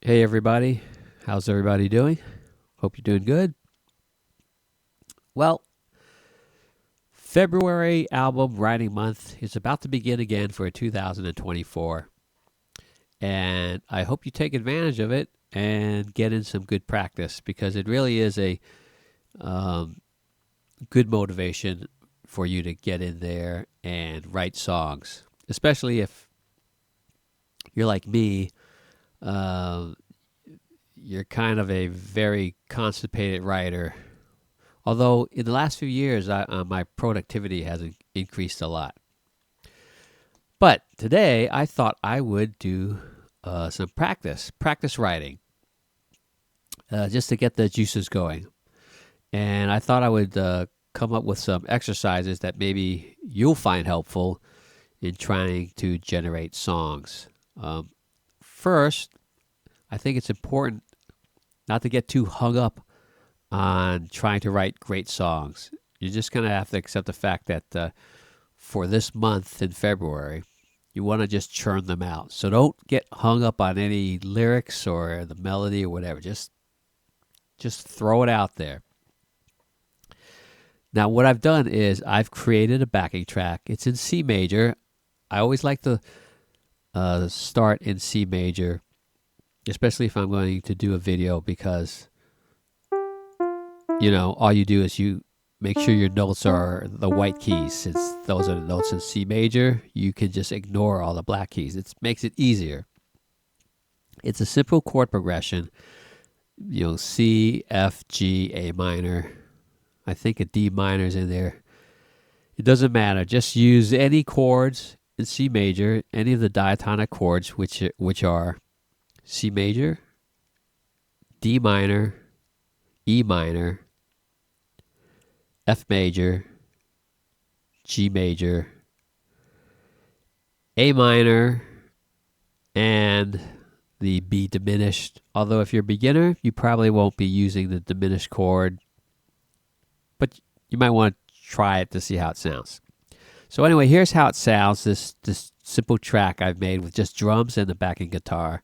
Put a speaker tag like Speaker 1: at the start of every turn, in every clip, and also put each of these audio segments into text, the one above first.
Speaker 1: Hey everybody, how's everybody doing? Hope you're doing good. Well, February album writing month is about to begin again for 2024, and I hope you take advantage of it and get in some good practice because it really is a um, good motivation for you to get in there and write songs, especially if you're like me. Uh, you're kind of a very constipated writer. Although in the last few years, my productivity has increased a lot. But today, I thought I would do some practice writing, just to get the juices going. And I thought I would come up with some exercises that maybe you'll find helpful in trying to generate songs. First, I think it's important not to get too hung up on trying to write great songs. You're just going to have to accept the fact that for this month in February, you want to just churn them out. So don't get hung up on any lyrics or the melody or whatever. Just throw it out there. Now, what I've done is I've created a backing track. It's in C major. I always like to start in C major, especially if I'm going to do a video, because all you do is you make sure your notes are the white keys. Since those are the notes in C major, you can just ignore all the black keys. It makes it easier. It's a simple chord progression. C, F, G, A minor. I think a D minor is in there. It doesn't matter. Just use any chords in C major, any of the diatonic chords, which are C major, D minor, E minor, F major, G major, A minor, and the B diminished. Although if you're a beginner, you probably won't be using the diminished chord, but you might want to try it to see how it sounds. So anyway, here's how it sounds, this simple track I've made with just drums and the backing guitar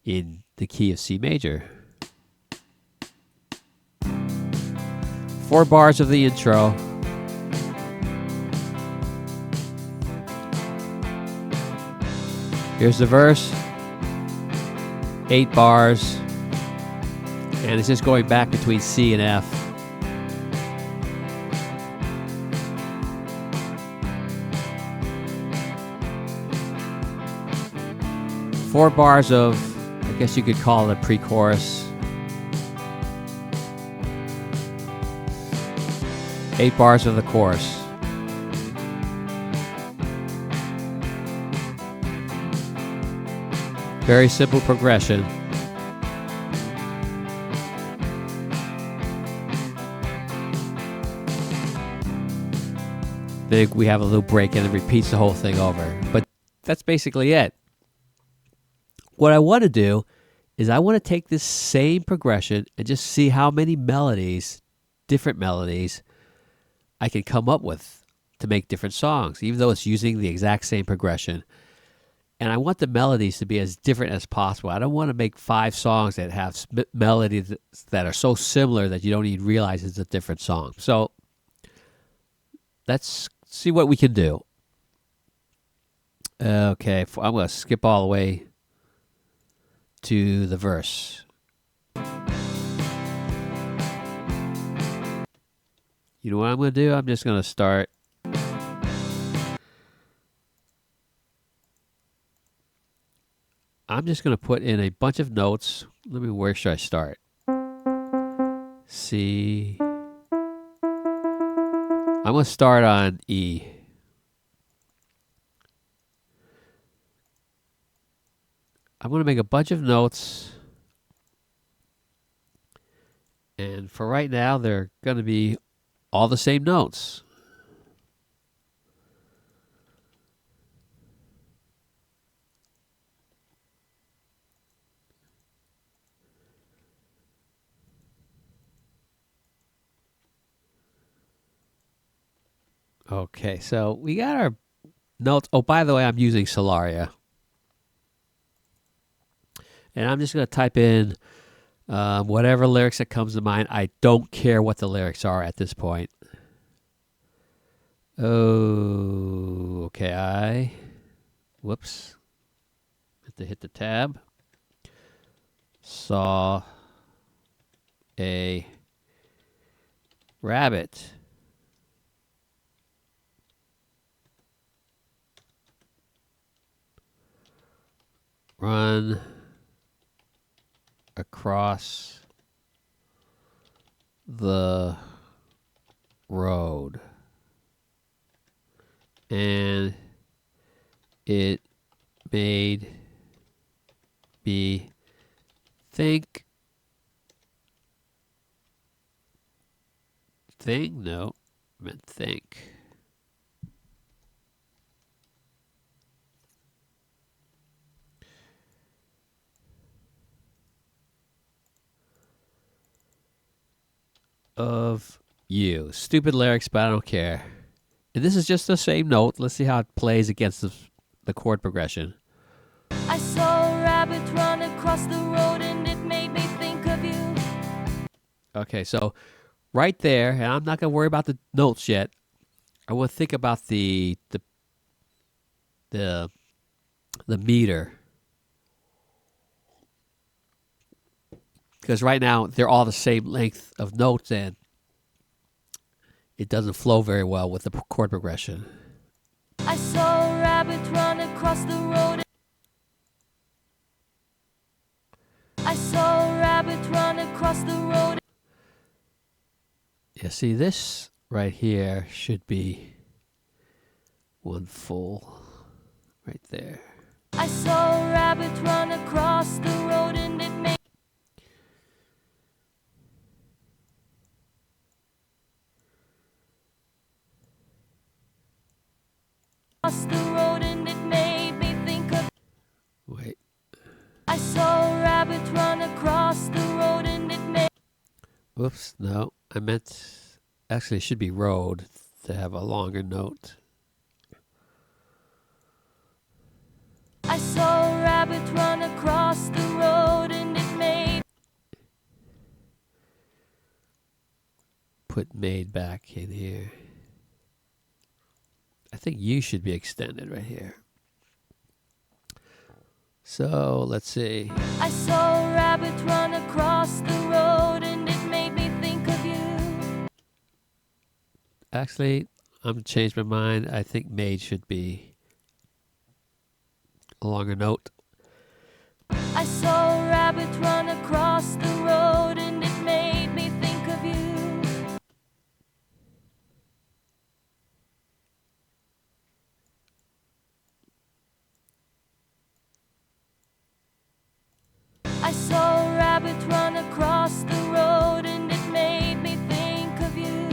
Speaker 1: in the key of C major. 4 bars of the intro. Here's the verse. 8 bars. And it's just going back between C and F. Four bars of, I guess you could call it a pre-chorus. 8 bars of the chorus. Very simple progression. Then we have a little break and it repeats the whole thing over. But that's basically it. What I want to do is I want to take this same progression and just see how many melodies, different melodies, I can come up with to make different songs, even though it's using the exact same progression. And I want the melodies to be as different as possible. I don't want to make 5 songs that have melodies that are so similar that you don't even realize it's a different song. So let's see what we can do. Okay, I'm going to skip all the way to the verse. You know what I'm going to do? I'm just going to start. I'm just going to put in a bunch of notes. Where should I start? C. I'm going to start on E. I'm going to make a bunch of notes. And for right now, they're going to be all the same notes. Okay, so we got our notes. Oh, by the way, I'm using Solaria. And I'm just going to type in whatever lyrics that comes to mind. I don't care what the lyrics are at this point. Oh, okay. Whoops. Have to hit the tab. Saw a rabbit. Run across the road. And it made me think. No, I meant think. Of you. Stupid lyrics, but I don't care. And this is just the same note. Let's see how it plays against the chord progression.
Speaker 2: I saw a rabbit run across the road and it made me think of you.
Speaker 1: Okay, so right there, and I'm not going to worry about the notes yet. I want to think about the meter. Because right now, they're all the same length of notes, and it doesn't flow very well with the chord progression.
Speaker 2: I saw a rabbit run across the road. I saw a rabbit run across the road.
Speaker 1: Yeah, see, this right here should be one full right there.
Speaker 2: I saw a rabbit run across the road and it made across the road and it made me think of.
Speaker 1: Wait.
Speaker 2: I saw a rabbit run across the road and it made.
Speaker 1: Whoops, no. I meant, actually it should be road to have a longer note.
Speaker 2: I saw a rabbit run across the road and it made.
Speaker 1: Put made back in here. I think you should be extended right here. So let's see.
Speaker 2: I saw a rabbit run across the road and it made me think of you.
Speaker 1: Actually, I'm going to change my mind. I think made should be a longer note.
Speaker 2: I saw a rabbit run across the road and it made me think of you. I saw a rabbit run across the road and it made me think of you.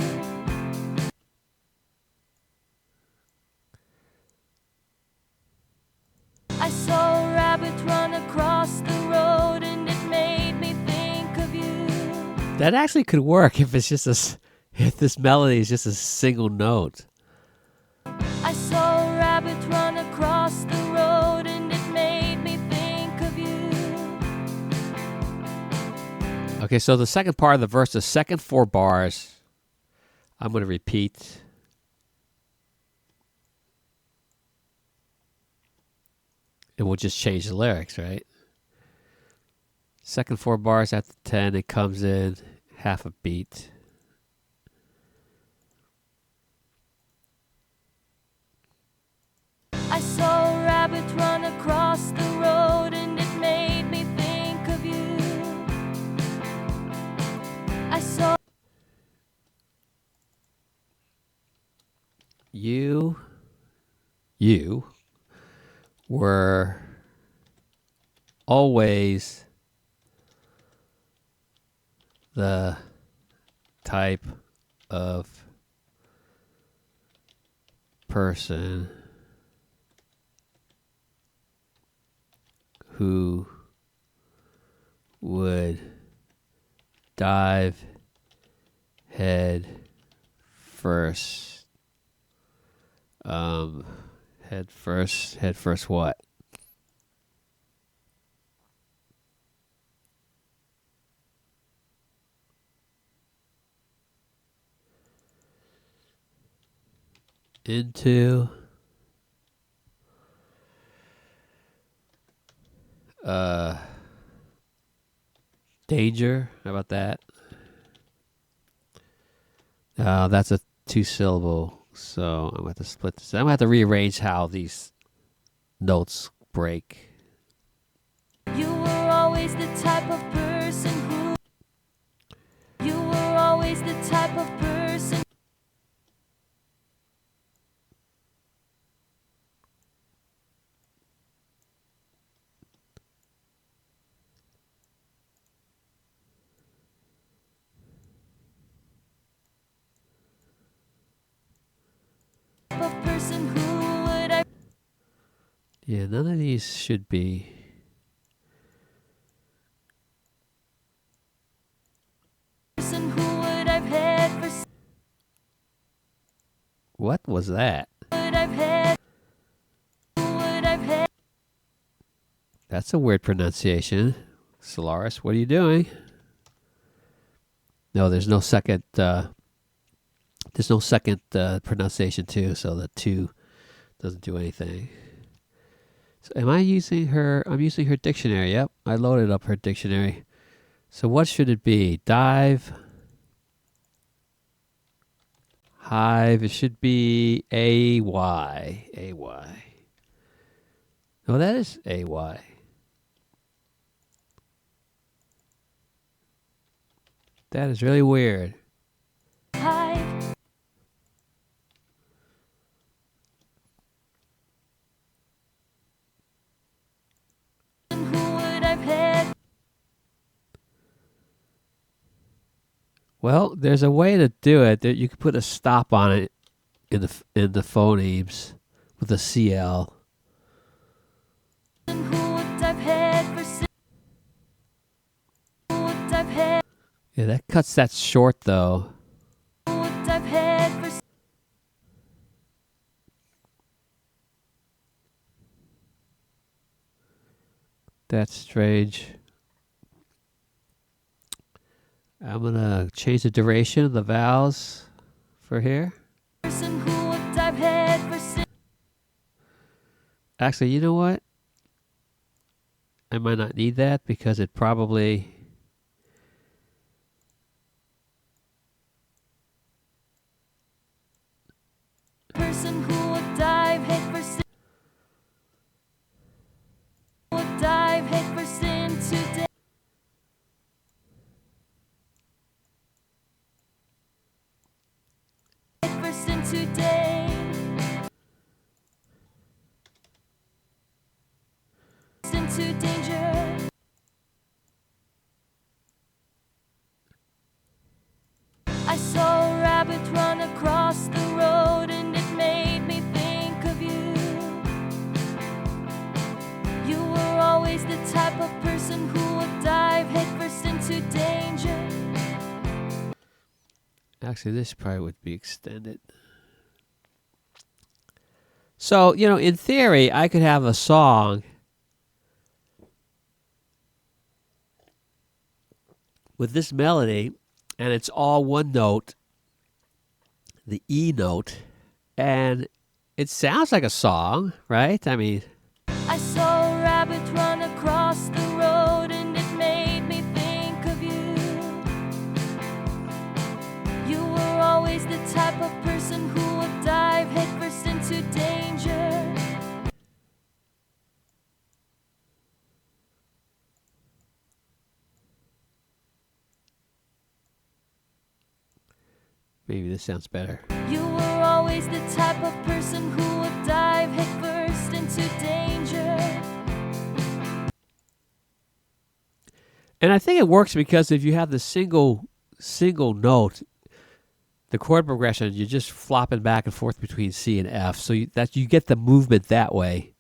Speaker 2: I saw a rabbit run across the road and it made me think of you.
Speaker 1: That actually could work if it's just if this melody is just a single note.
Speaker 2: I saw a rabbit run across the road and it made me think of you.
Speaker 1: Okay, so the second part of the verse, the second 4 bars, I'm going to repeat. And we'll just change the lyrics, right? Second 4 bars after 10, it comes in half a beat.
Speaker 2: I saw a rabbit run across the road and it made me think of you. I saw
Speaker 1: You were always the type of person who would dive head first. Head first what? into danger. How about that? That's a 2-syllable, so I'm going to have to split this. I'm going to have to rearrange how these notes break.
Speaker 2: You were always the type of person who. You were always the type of person. Of person who would I.
Speaker 1: Yeah, none of these should be.
Speaker 2: Person who would I've had for.
Speaker 1: What was that?
Speaker 2: Would I've had. Would I've had.
Speaker 1: That's a weird pronunciation. Solaris, what are you doing? No, there's no second. There's no second pronunciation too, so the 2 doesn't do anything. So am I using her? I'm using her dictionary. Yep, I loaded up her dictionary. So what should it be? Dive. Hive. It should be AY. AY. No, that is AY. That is really weird.
Speaker 2: Hi. Who would I've had.
Speaker 1: Well, there's a way to do it. That you can put a stop on it in the phonemes with a CL.
Speaker 2: Who would I've had for. Who would I've had.
Speaker 1: Yeah, that cuts that short though.
Speaker 2: Who would I've had for.
Speaker 1: That's strange. I'm gonna change the duration of the vowels for here.
Speaker 2: Person who would I've had for.
Speaker 1: Actually, you know what? I might not need that because it probably.
Speaker 2: Person who would dive head first. Would dive head first into day. Head first into day. Into danger. I saw a rabbit run across the road and it made me think of you. You were always the type of person who would dive headfirst into danger.
Speaker 1: Actually, this probably would be extended. So, in theory, I could have a song with this melody, and it's all one note, the E note, and it sounds like a song, right? I mean,
Speaker 2: I saw a rabbit run across the road and it made me think of you. You were always the type of person who would dive headfirst into danger.
Speaker 1: maybe this sounds better.
Speaker 2: You were always the type of person who would dive headfirst into danger.
Speaker 1: And I think it works because if you have the single note, the chord progression, you're just flopping back and forth between C and F, so you get the movement that way.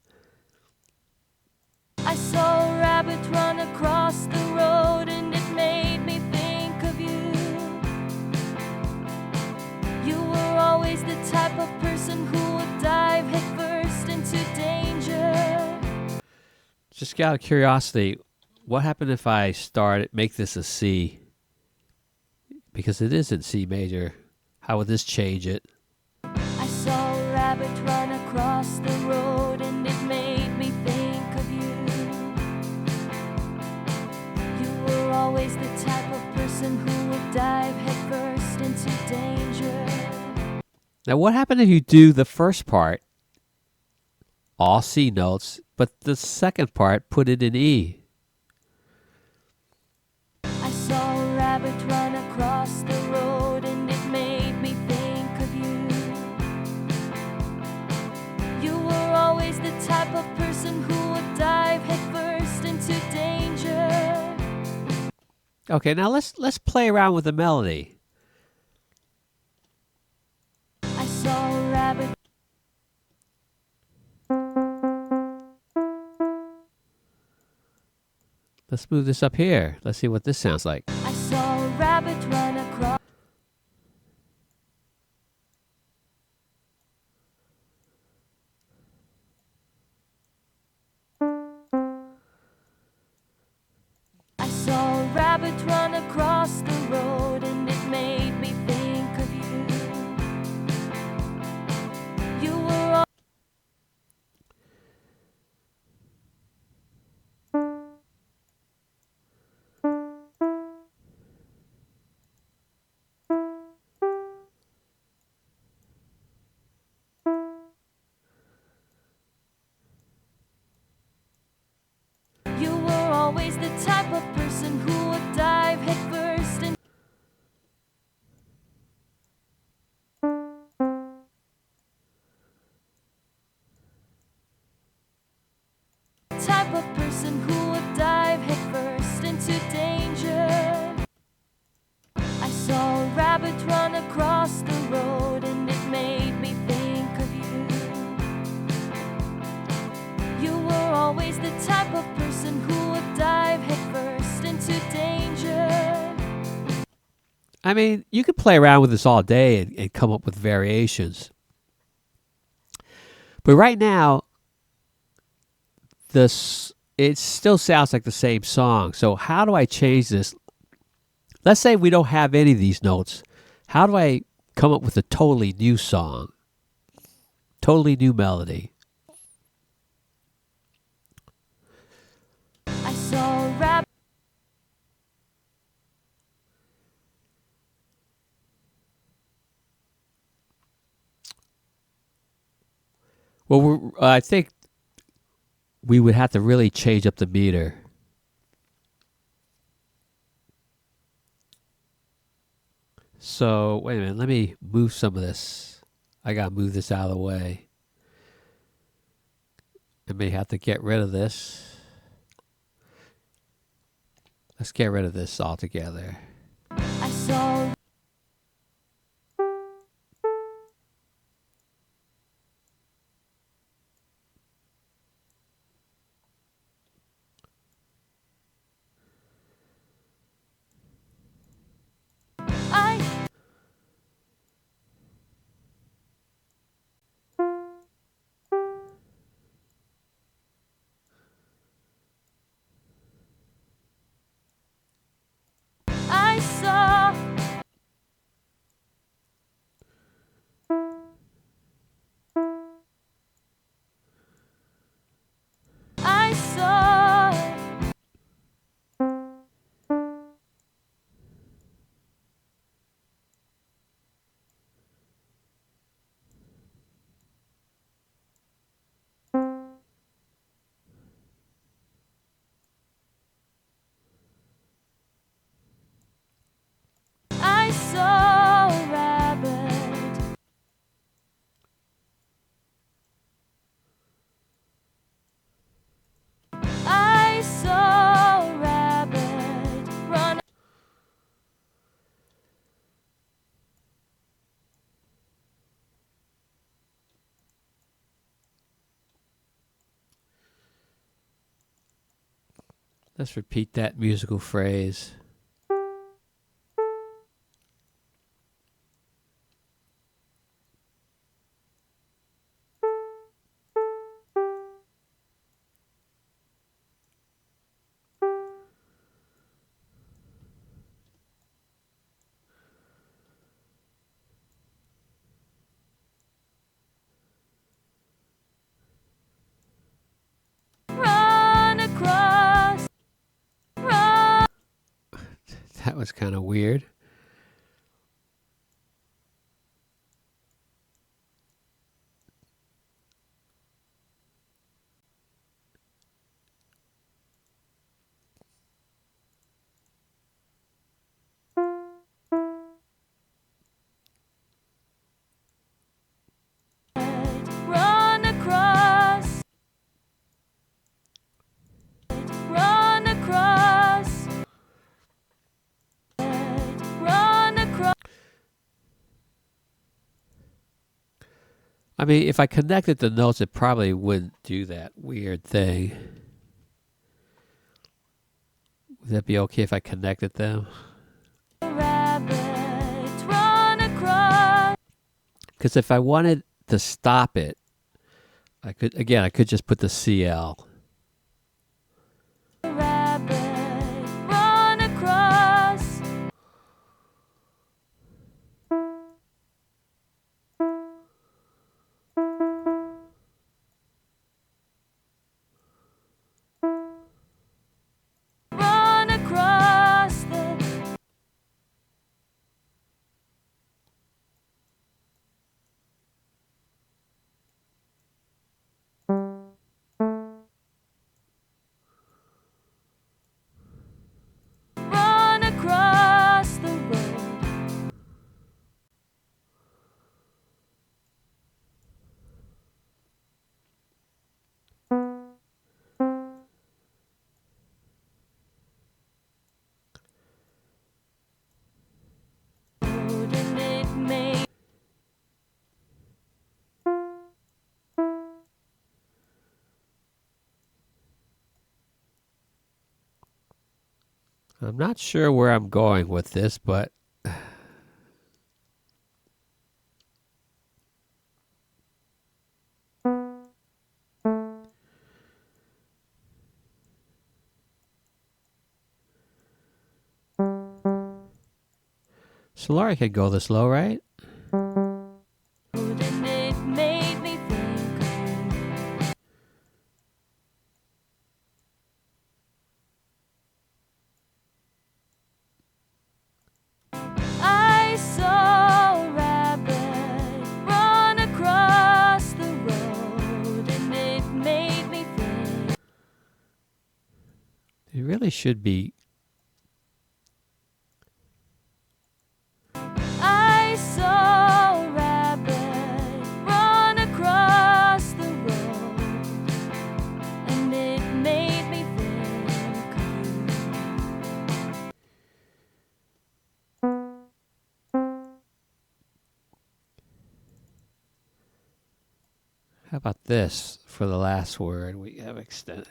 Speaker 2: I saw a rabbit run across the road and it made me think of you. You were always the type of person who would dive headfirst into danger.
Speaker 1: Just out of curiosity, what happened if I make this a C? Because it is in C major. How would this change it?
Speaker 2: I saw a
Speaker 1: Now, what happened if you do the first part, all C notes, but the second part, put it in E?
Speaker 2: I saw a rabbit run across the road and it made me think of you. You were always the type of person who would dive headfirst into danger.
Speaker 1: Okay, now let's play around with the melody.
Speaker 2: I saw a rabbit.
Speaker 1: Let's move this up here. Let's see what this sounds like.
Speaker 2: I saw a rabbit run across. I saw a rabbit run across the road and it made me think of you. You were You were always the type of person who would dive headfirst into type of person who would dive headfirst into danger. I saw a rabbit run across the road and it made me think of you. You were always the type of person who would dive headfirst into danger.
Speaker 1: I mean, you could play around with this all day and come up with variations. But right now, it still sounds like the same song. So how do I change this? Let's say we don't have any of these notes. How do I come up with a totally new song? Totally new melody.
Speaker 2: I saw a rabbit.
Speaker 1: Well, I think we would have to really change up the meter. So, wait a minute. Let me move some of this. I got to move this out of the way. I may have to get rid of this. Let's get rid of this altogether.
Speaker 2: I saw. I saw. I saw. I saw a rabbit. I saw a rabbit run.
Speaker 1: Let's repeat that musical phrase.
Speaker 2: Run across. Run.
Speaker 1: That was kind of weird. I mean, if I connected the notes, it probably wouldn't do that weird thing. Would that be okay if I connected them?
Speaker 2: Rabbits run across.
Speaker 1: Because if I wanted to stop it, I could just put the CL.
Speaker 2: Rabbit run across. Run across the run across the road. And it may
Speaker 1: I'm not sure where I'm going with this, but Solari can go this low, right?
Speaker 2: and it made me think of you. I saw a rabbit run across the road, and it made me think.
Speaker 1: It really should be.
Speaker 2: I saw a rabbit run across the road, and it made me think of you.
Speaker 1: How about this for the last word? We have extended.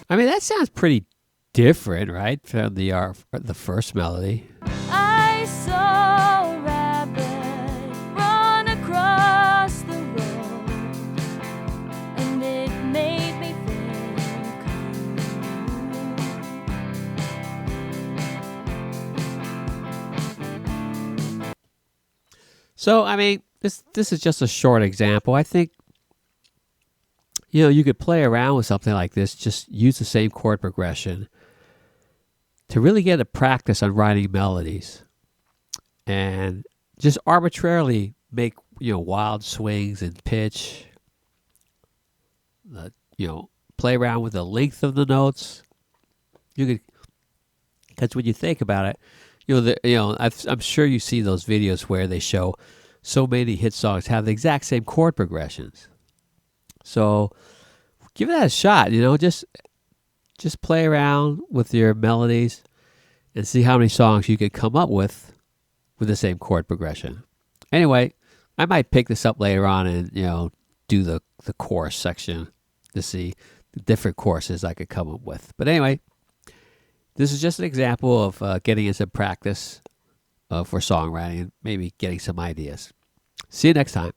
Speaker 1: I mean, that sounds pretty different, right, from the first melody.
Speaker 2: I saw a rabbit run across the road, and it made me think of you.
Speaker 1: So, I mean, this is just a short example. I think, you know, you could play around with something like this. Just use the same chord progression to really get a practice on writing melodies, and just arbitrarily make, you know, wild swings in pitch. You know, play around with the length of the notes. You could, because when you think about it, I'm sure you see those videos where they show so many hit songs have the exact same chord progressions. So give that a shot. You know, just play around with your melodies and see how many songs you could come up with the same chord progression. Anyway, I might pick this up later on and, you know, do the chorus section to see the different choruses I could come up with. But anyway, this is just an example of getting into practice for songwriting and maybe getting some ideas. See you next time.